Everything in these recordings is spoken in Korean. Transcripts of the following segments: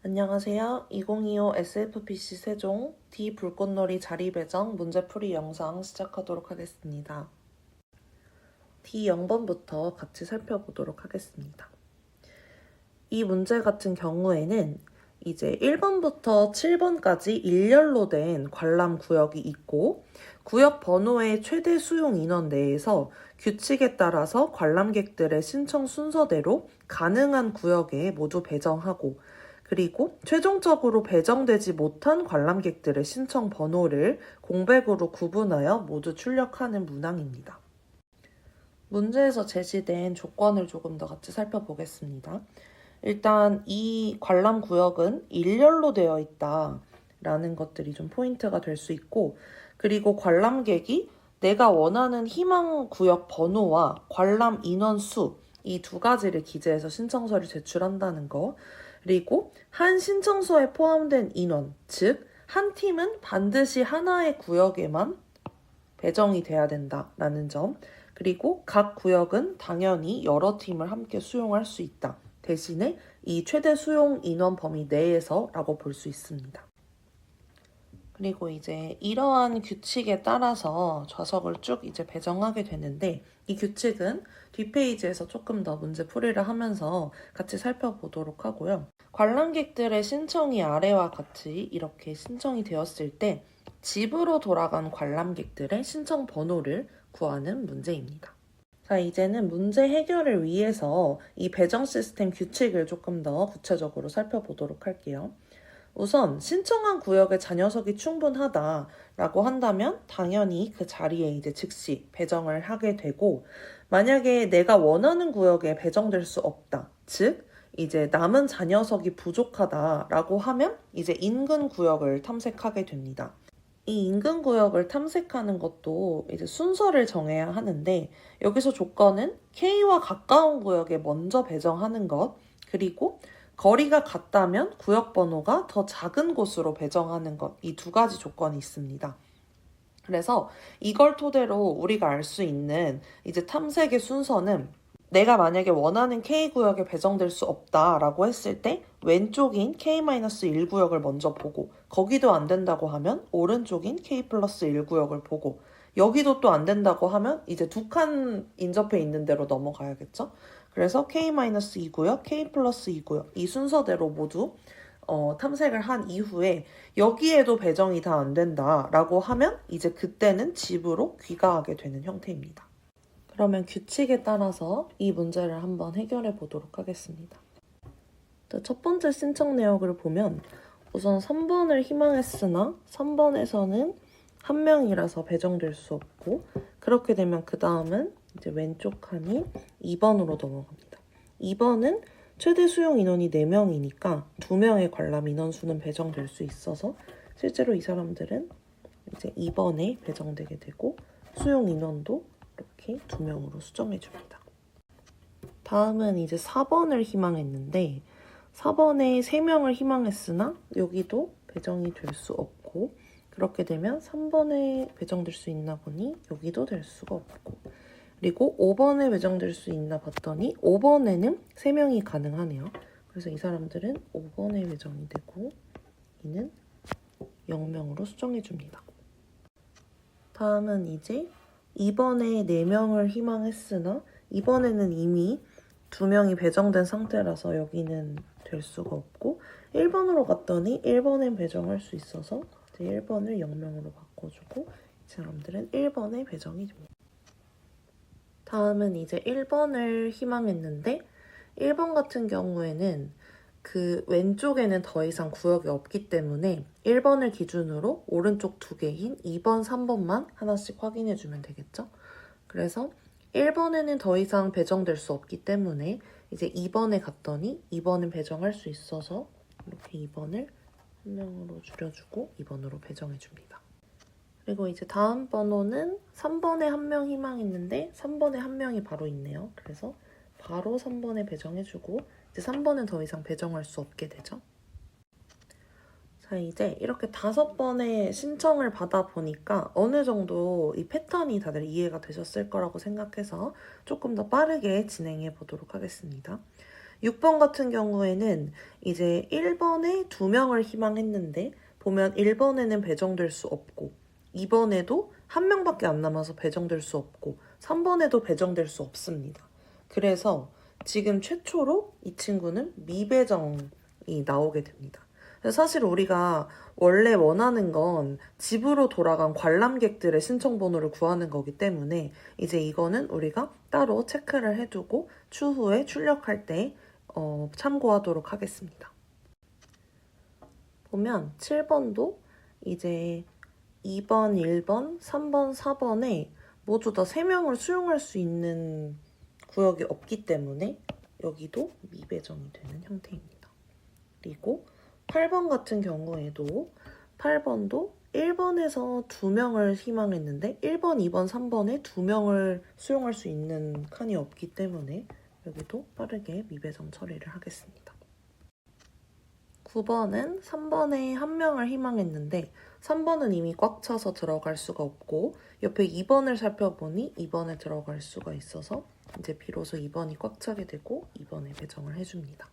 안녕하세요. 2025 SFPC 세종 D 불꽃놀이 자리 배정 문제풀이 영상 시작하도록 하겠습니다. D 0번부터 같이 살펴보도록 하겠습니다. 이 문제 같은 경우에는 이제 1번부터 7번까지 일렬로 된 관람 구역이 있고 구역 번호의 최대 수용 인원 내에서 규칙에 따라서 관람객들의 신청 순서대로 가능한 구역에 모두 배정하고 그리고 최종적으로 배정되지 못한 관람객들의 신청 번호를 공백으로 구분하여 모두 출력하는 문항입니다. 문제에서 제시된 조건을 조금 더 같이 살펴보겠습니다. 일단 이 관람 구역은 일렬로 되어 있다라는 것들이 좀 포인트가 될 수 있고, 그리고 관람객이 내가 원하는 희망 구역 번호와 관람 인원 수, 이 두 가지를 기재해서 신청서를 제출한다는 거, 그리고 한 신청서에 포함된 인원, 즉 한 팀은 반드시 하나의 구역에만 배정이 돼야 된다라는 점, 그리고 각 구역은 당연히 여러 팀을 함께 수용할 수 있다. 대신에 이 최대 수용 인원 범위 내에서라고 볼 수 있습니다. 그리고 이제 이러한 규칙에 따라서 좌석을 쭉 이제 배정하게 되는데, 이 규칙은 뒷페이지에서 조금 더 문제 풀이를 하면서 같이 살펴보도록 하고요. 관람객들의 신청이 아래와 같이 이렇게 신청이 되었을 때 집으로 돌아간 관람객들의 신청 번호를 구하는 문제입니다. 자, 이제는 문제 해결을 위해서 이 배정 시스템 규칙을 조금 더 구체적으로 살펴보도록 할게요. 우선 신청한 구역에 자녀석이 충분하다라고 한다면 당연히 그 자리에 이제 즉시 배정을 하게 되고, 만약에 내가 원하는 구역에 배정될 수 없다, 즉 이제 남은 자녀석이 부족하다라고 하면 이제 인근 구역을 탐색하게 됩니다. 이 인근 구역을 탐색하는 것도 이제 순서를 정해야 하는데, 여기서 조건은 K와 가까운 구역에 먼저 배정하는 것, 그리고 거리가 같다면 구역 번호가 더 작은 곳으로 배정하는 것, 이 두 가지 조건이 있습니다. 그래서 이걸 토대로 우리가 알 수 있는 이제 탐색의 순서는, 내가 만약에 원하는 K구역에 배정될 수 없다라고 했을 때 왼쪽인 K-1 구역을 먼저 보고, 거기도 안 된다고 하면 오른쪽인 K+1 구역을 보고, 여기도 또 안 된다고 하면 이제 두 칸 인접해 있는 데로 넘어가야겠죠? 그래서 K-2 구역, K+2 구역 이 순서대로 모두 탐색을 한 이후에 여기에도 배정이 다 안 된다라고 하면 이제 그때는 집으로 귀가하게 되는 형태입니다. 그러면 규칙에 따라서 이 문제를 한번 해결해 보도록 하겠습니다. 첫 번째 신청 내역을 보면 우선 3번을 희망했으나 3번에서는 한 명이라서 배정될 수 없고, 그렇게 되면 그 다음은 이제 왼쪽 칸이 2번으로 넘어갑니다. 2번은 최대 수용 인원이 4명이니까 2명의 관람 인원수는 배정될 수 있어서 실제로 이 사람들은 이제 2번에 배정되게 되고, 수용 인원도 이렇게 2명으로 수정해줍니다. 다음은 이제 4번을 희망했는데 4번에 3명을 희망했으나 여기도 배정이 될 수 없고, 그렇게 되면 3번에 배정될 수 있나 보니 여기도 될 수가 없고, 그리고 5번에 배정될 수 있나 봤더니 5번에는 3명이 가능하네요. 그래서 이 사람들은 5번에 배정이 되고 이는 0명으로 수정해줍니다. 다음은 이제 2번에 4명을 희망했으나 이번에는 이미 2명이 배정된 상태라서 여기는 될 수가 없고, 1번으로 갔더니 1번엔 배정할 수 있어서 이제 1번을 0명으로 바꿔주고 이 사람들은 1번에 배정이 됩니다. 다음은 이제 1번을 희망했는데 1번 같은 경우에는 그 왼쪽에는 더 이상 구역이 없기 때문에 1번을 기준으로 오른쪽 2개인 2번, 3번만 하나씩 확인해주면 되겠죠? 그래서 1번에는 더 이상 배정될 수 없기 때문에 이제 2번에 갔더니 2번은 배정할 수 있어서 이렇게 2번을 한 명으로 줄여주고 2번으로 배정해줍니다. 그리고 이제 다음 번호는 3번에 한 명 희망했는데 3번에 한 명이 바로 있네요. 그래서 바로 3번에 배정해주고 이제 3번은 더 이상 배정할 수 없게 되죠. 자, 이제 이렇게 5번의 신청을 받아보니까 어느 정도 이 패턴이 다들 이해가 되셨을 거라고 생각해서 조금 더 빠르게 진행해 보도록 하겠습니다. 6번 같은 경우에는 이제 1번에 2명을 희망했는데 보면 1번에는 배정될 수 없고 2번에도 1명밖에 안 남아서 배정될 수 없고 3번에도 배정될 수 없습니다. 그래서 지금 최초로 이 친구는 미배정이 나오게 됩니다. 사실 우리가 원래 원하는 건 집으로 돌아간 관람객들의 신청 번호를 구하는 거기 때문에 이제 이거는 우리가 따로 체크를 해두고 추후에 출력할 때 참고하도록 하겠습니다. 보면 7번도 이제 2번, 1번, 3번, 4번에 모두 다 3명을 수용할 수 있는 구역이 없기 때문에 여기도 미배정이 되는 형태입니다. 그리고 8번 같은 경우에도 8번도 1번에서 2명을 희망했는데 1번, 2번, 3번에 2명을 수용할 수 있는 칸이 없기 때문에 여기도 빠르게 미배정 처리를 하겠습니다. 9번은 3번에 1명을 희망했는데 3번은 이미 꽉 차서 들어갈 수가 없고 옆에 2번을 살펴보니 2번에 들어갈 수가 있어서 이제 비로소 2번이 꽉 차게 되고 2번에 배정을 해줍니다.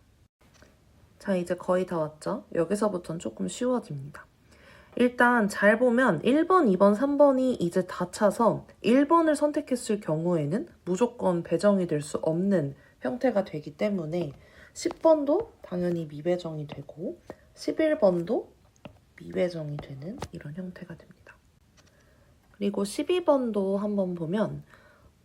자, 이제 거의 다 왔죠? 여기서부터는 조금 쉬워집니다. 일단 잘 보면 1번, 2번, 3번이 이제 다 차서 1번을 선택했을 경우에는 무조건 배정이 될 수 없는 형태가 되기 때문에 10번도 당연히 미배정이 되고 11번도 미배정이 되는 이런 형태가 됩니다. 그리고 12번도 한번 보면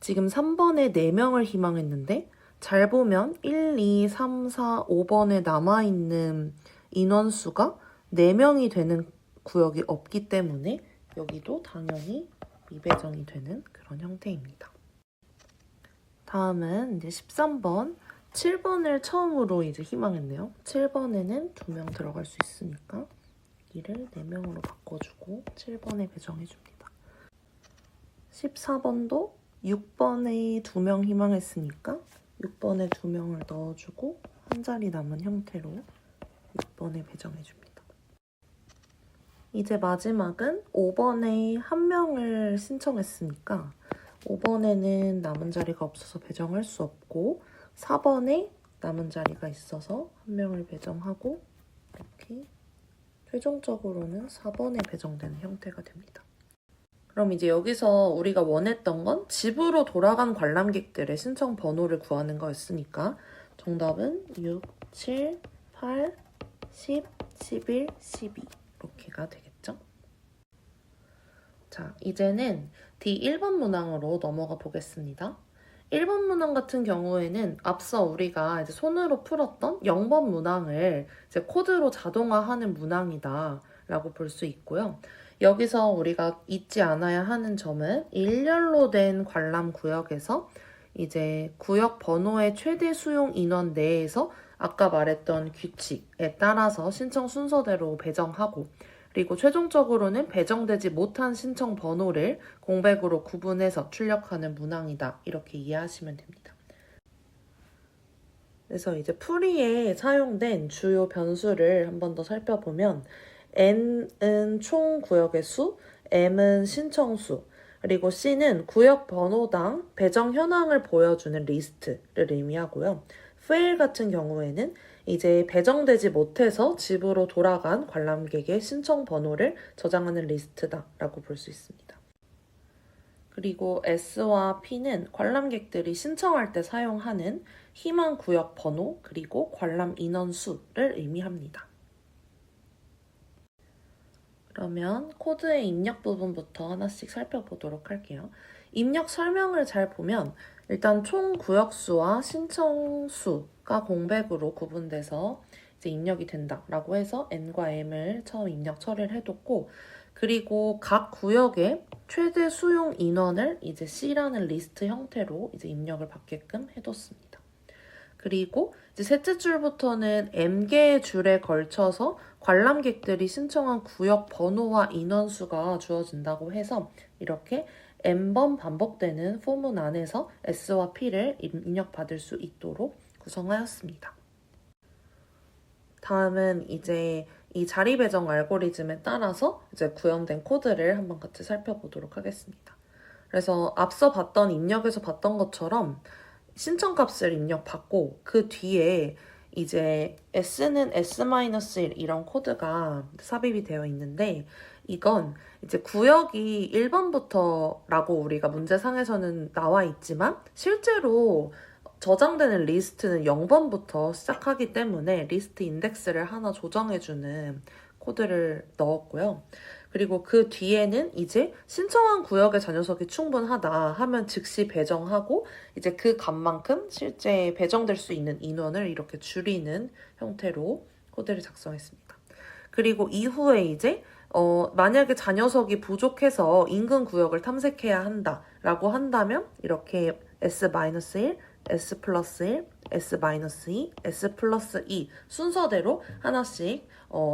지금 3번에 4명을 희망했는데 잘 보면 1, 2, 3, 4, 5번에 남아있는 인원수가 4명이 되는 구역이 없기 때문에 여기도 당연히 미배정이 되는 그런 형태입니다. 다음은 이제 13번, 7번을 처음으로 이제 희망했네요. 7번에는 2명 들어갈 수 있으니까 여기를 4명으로 바꿔주고 7번에 배정해줍니다. 14번도 6번에 2명 희망했으니까 6번에 2명을 넣어주고 한 자리 남은 형태로 6번에 배정해줍니다. 이제 마지막은 5번에 1명을 신청했으니까 5번에는 남은 자리가 없어서 배정할 수 없고 4번에 남은 자리가 있어서 1명을 배정하고 이렇게 최종적으로는 4번에 배정되는 형태가 됩니다. 그럼 이제 여기서 우리가 원했던 건 집으로 돌아간 관람객들의 신청 번호를 구하는 거였으니까 정답은 6, 7, 8, 10, 11, 12 이렇게가 되겠죠? 자, 이제는 D1번 문항으로 넘어가 보겠습니다. 1번 문항 같은 경우에는 앞서 우리가 이제 손으로 풀었던 0번 문항을 이제 코드로 자동화하는 문항이다 라고 볼 수 있고요. 여기서 우리가 잊지 않아야 하는 점은 일렬로 된 관람 구역에서 이제 구역 번호의 최대 수용 인원 내에서 아까 말했던 규칙에 따라서 신청 순서대로 배정하고 그리고 최종적으로는 배정되지 못한 신청 번호를 공백으로 구분해서 출력하는 문항이다. 이렇게 이해하시면 됩니다. 그래서 이제 풀이에 사용된 주요 변수를 한 번 더 살펴보면 N은 총 구역의 수, M은 신청 수, 그리고 C는 구역 번호당 배정 현황을 보여주는 리스트를 의미하고요. fail 같은 경우에는 이제 배정되지 못해서 집으로 돌아간 관람객의 신청 번호를 저장하는 리스트다라고 볼 수 있습니다. 그리고 S와 P는 관람객들이 신청할 때 사용하는 희망 구역 번호 그리고 관람 인원 수를 의미합니다. 그러면 코드의 입력 부분부터 하나씩 살펴보도록 할게요. 입력 설명을 잘 보면 일단 총 구역수와 신청수가 공백으로 구분돼서 이제 입력이 된다라고 해서 N과 M을 처음 입력 처리를 해뒀고 그리고 각 구역의 최대 수용 인원을 이제 C라는 리스트 형태로 이제 입력을 받게끔 해뒀습니다. 그리고 이제 셋째 줄부터는 M개의 줄에 걸쳐서 관람객들이 신청한 구역 번호와 인원수가 주어진다고 해서 이렇게 N번 반복되는 포문 안에서 S와 P를 입력받을 수 있도록 구성하였습니다. 다음은 이제 이 자리 배정 알고리즘에 따라서 이제 구현된 코드를 한번 같이 살펴보도록 하겠습니다. 그래서 앞서 봤던 입력에서 봤던 것처럼 신청값을 입력받고 그 뒤에 이제 S는 S-1 이런 코드가 삽입이 되어 있는데 이건 이제 구역이 1번부터라고 우리가 문제상에서는 나와 있지만 실제로 저장되는 리스트는 0번부터 시작하기 때문에 리스트 인덱스를 하나 조정해주는 코드를 넣었고요. 그리고 그 뒤에는 이제 신청한 구역의 자녀석이 충분하다 하면 즉시 배정하고 이제 그 값만큼 실제 배정될 수 있는 인원을 이렇게 줄이는 형태로 코드를 작성했습니다. 그리고 이후에 이제 만약에 자녀석이 부족해서 인근 구역을 탐색해야 한다라고 한다면 이렇게 S-1, S 플러스 1, S 마이너스 2, S 플러스 2 순서대로 하나씩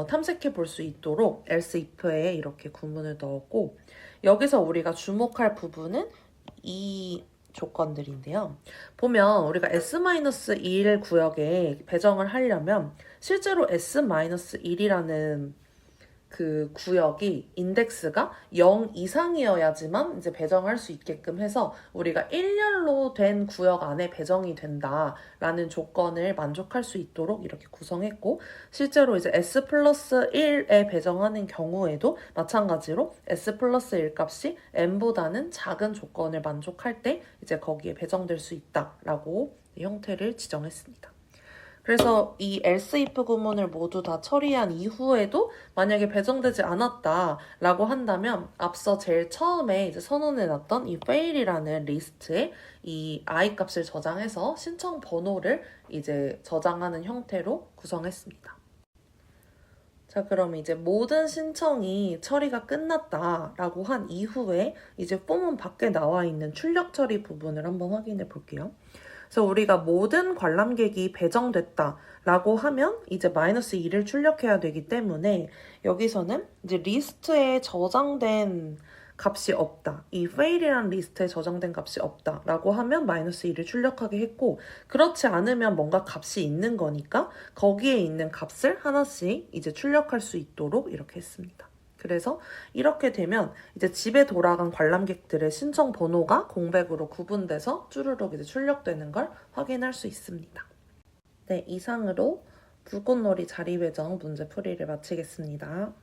탐색해 볼 수 있도록 else if에 이렇게 구문을 넣었고 여기서 우리가 주목할 부분은 이 조건들인데요. 보면 우리가 S-1 구역에 배정을 하려면 실제로 S-1이라는 그 구역이 인덱스가 0 이상이어야지만 이제 배정할 수 있게끔 해서 우리가 1열로 된 구역 안에 배정이 된다라는 조건을 만족할 수 있도록 이렇게 구성했고 실제로 이제 S 플러스 1에 배정하는 경우에도 마찬가지로 S 플러스 1 값이 n보다는 작은 조건을 만족할 때 이제 거기에 배정될 수 있다라고 형태를 지정했습니다. 그래서 이 else if 구문을 모두 다 처리한 이후에도 만약에 배정되지 않았다라고 한다면 앞서 제일 처음에 이제 선언해놨던 이 fail이라는 리스트에 이 i 값을 저장해서 신청 번호를 이제 저장하는 형태로 구성했습니다. 자, 그럼 이제 모든 신청이 처리가 끝났다라고 한 이후에 이제 폼은 밖에 나와 있는 출력 처리 부분을 한번 확인해 볼게요. 그래서 우리가 모든 관람객이 배정됐다라고 하면 이제 마이너스 2를 출력해야 되기 때문에 여기서는 이제 리스트에 저장된 값이 없다. 이 fail이라는 리스트에 저장된 값이 없다라고 하면 마이너스 2를 출력하게 했고 그렇지 않으면 뭔가 값이 있는 거니까 거기에 있는 값을 하나씩 이제 출력할 수 있도록 이렇게 했습니다. 그래서 이렇게 되면 이제 집에 돌아간 관람객들의 신청 번호가 공백으로 구분돼서 쭈루룩 이제 출력되는 걸 확인할 수 있습니다. 네, 이상으로 불꽃놀이 자리 배정 문제 풀이를 마치겠습니다.